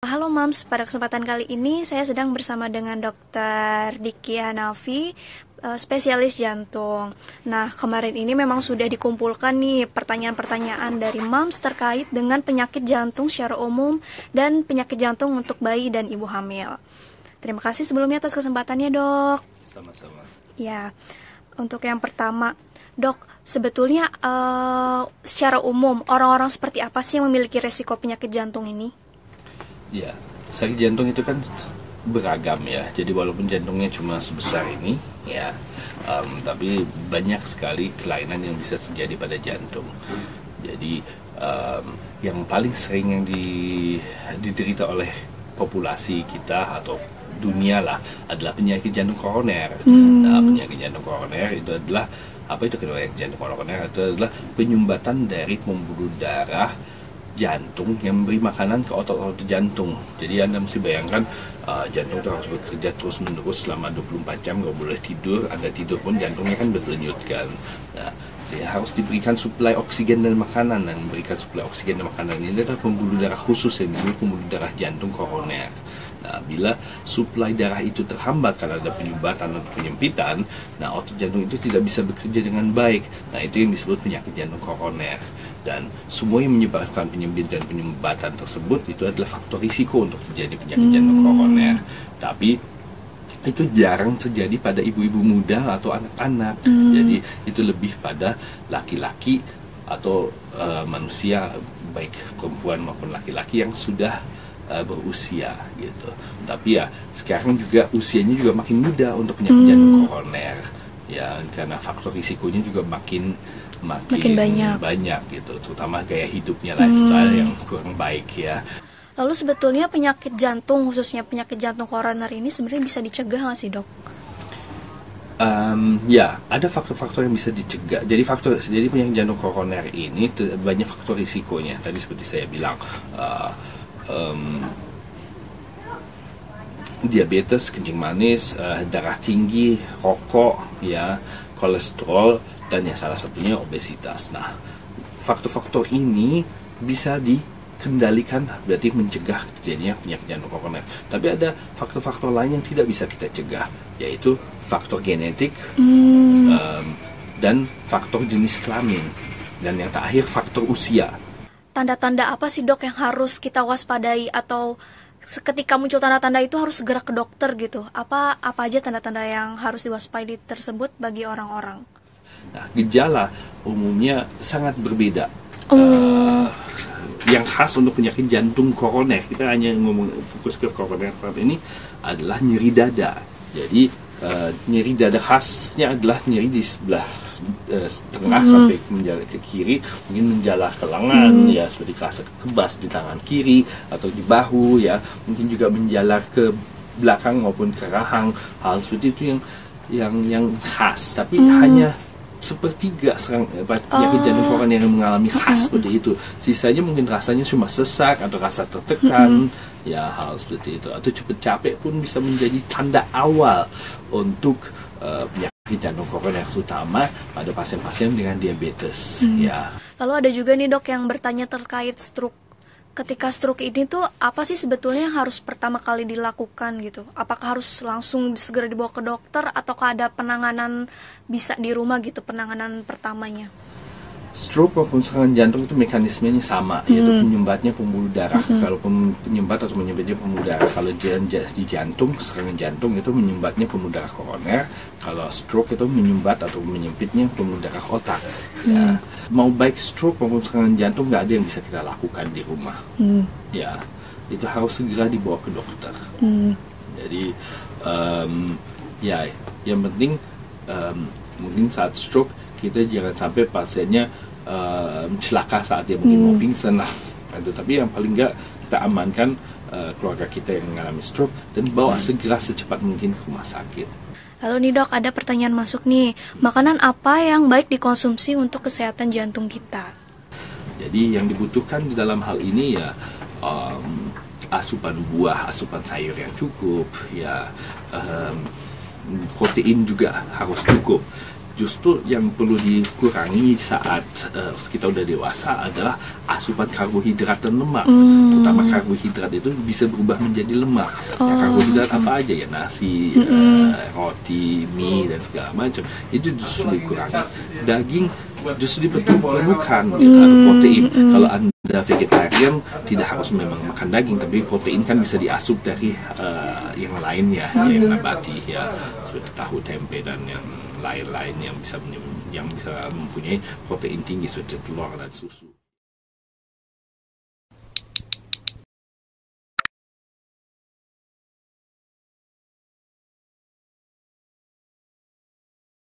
Halo Mams, pada kesempatan kali ini saya sedang bersama dengan Dr. Diki Hanafi, spesialis jantung. Nah, kemarin ini memang sudah dikumpulkan nih pertanyaan-pertanyaan dari Mams terkait dengan penyakit jantung secara umum dan penyakit jantung untuk bayi dan ibu hamil. Terima kasih sebelumnya atas kesempatannya, Dok. Sama-sama. Ya, untuk yang pertama, Dok, sebetulnya secara umum orang-orang seperti apa sih yang memiliki resiko penyakit jantung ini? Ya, sakit jantung itu kan beragam ya. Jadi walaupun jantungnya cuma sebesar ini, ya, tapi banyak sekali kelainan yang bisa terjadi pada jantung. Jadi yang paling sering yang diderita oleh populasi kita atau dunia lah adalah penyakit jantung koroner. Nah, penyakit jantung koroner itu adalah apa itu penyakit jantung koroner? Itu adalah penyumbatan dari pembuluh darah jantung yang memberi makanan ke otot-otot jantung. Jadi Anda mesti bayangkan jantung itu harus bekerja terus-menerus selama 24 jam, nggak boleh tidur. Anda tidur pun jantungnya kan berdenyut kan. Nah, dia harus diberikan suplai oksigen dan makanan, dan memberikan suplai oksigen dan makanan ini adalah pembuluh darah khusus yang disebut pembuluh darah jantung koroner. Nah, bila suplai darah itu terhambat karena ada penyumbatan atau penyempitan, nah otot jantung itu tidak bisa bekerja dengan baik. Nah, itu yang disebut penyakit jantung koroner. Dan semua yang menyebabkan penyempitan dan penyumbatan tersebut itu adalah faktor risiko untuk terjadi penyakit jantung koroner. Tapi itu jarang terjadi pada ibu-ibu muda atau anak-anak. Jadi itu lebih pada laki-laki atau manusia, baik perempuan maupun laki-laki yang sudah berusia gitu. Tapi ya sekarang juga usianya juga makin muda untuk penyakit jantung koroner. Ya, karena faktor risikonya juga makin banyak gitu, terutama gaya hidupnya, lifestyle yang kurang baik ya. Lalu sebetulnya penyakit jantung, khususnya penyakit jantung koroner ini sebenarnya bisa dicegah nggak sih, Dok? Ya, ada faktor-faktor yang bisa dicegah. Jadi penyakit jantung koroner ini banyak faktor risikonya. Tadi seperti saya bilang, diabetes, kencing manis, darah tinggi, rokok, ya, kolesterol, dan ya salah satunya obesitas. Nah, faktor-faktor ini bisa dikendalikan, berarti mencegah terjadinya penyakit jantung koroner. Tapi ada faktor-faktor lain yang tidak bisa kita cegah, yaitu faktor genetik dan faktor jenis kelamin, dan yang terakhir faktor usia. Tanda-tanda apa sih, Dok, yang harus kita waspadai atau ketika muncul tanda-tanda itu harus segera ke dokter gitu? Apa aja tanda-tanda yang harus diwaspadai tersebut bagi orang-orang? Nah, gejala umumnya sangat berbeda. Yang khas untuk penyakit jantung koroner, kita hanya ngomong fokus ke koroner saat ini, adalah nyeri dada. Jadi nyeri dada khasnya adalah nyeri di sebelah tengah sampai menjalar ke kiri, mungkin menjalar ke lengan, ya, seperti kerasa kebas di tangan kiri atau di bahu, ya, mungkin juga menjalar ke belakang maupun ke rahang. Hal seperti itu yang khas, tapi hanya sepertiga penyakit jantung koroner yang mengalami khas seperti itu. Sisanya mungkin rasanya cuma sesak atau rasa tertekan, ya, hal seperti itu. Atau cepat capek pun bisa menjadi tanda awal untuk penyakit jantung koroner, terutama pada pasien-pasien dengan diabetes. Ya. Lalu ada juga nih, Dok, yang bertanya terkait stroke. Ketika stroke ini tuh apa sih sebetulnya yang harus pertama kali dilakukan gitu? Apakah harus langsung segera dibawa ke dokter ataukah ada penanganan bisa di rumah gitu, penanganan pertamanya? Stroke maupun serangan jantung itu mekanismenya sama, yaitu penyumbatnya pembuluh darah. Kalau penyumbat atau menyumbatnya pembuluh darah, kalau di jantung, serangan jantung itu menyumbatnya pembuluh darah koroner. Kalau stroke itu menyumbat atau menyempitnya pembuluh darah otak. Ya, mau baik stroke maupun serangan jantung, nggak ada yang bisa kita lakukan di rumah. Ya, itu harus segera dibawa ke dokter. Jadi ya, yang penting mungkin saat stroke kita jangan sampai pasiennya celaka saat dia mungkin mau pingsan lah. Tapi yang paling enggak kita amankan keluarga kita yang mengalami stroke dan bawa segera secepat mungkin ke rumah sakit. Lalu nih, Dok, ada pertanyaan masuk nih. Makanan apa yang baik dikonsumsi untuk kesehatan jantung kita? Jadi yang dibutuhkan di dalam hal ini ya asupan buah, asupan sayur yang cukup, ya, protein juga harus cukup. Justru yang perlu dikurangi saat kita udah dewasa adalah asupan karbohidrat dan lemak. Terutama karbohidrat itu bisa berubah menjadi lemak. Ya, karbohidrat apa aja ya, nasi, roti, mie dan segala macam. Itu justru dikurangi. Daging justru diperlukan gitu, ada protein. Kalau Anda vegetarian tidak harus memang makan daging, tapi protein kan bisa diasup dari yang lainnya, yang nabati ya, seperti tahu, tempe dan yang lain-lain yang bisa mempunyai protein tinggi seperti telur dan susu.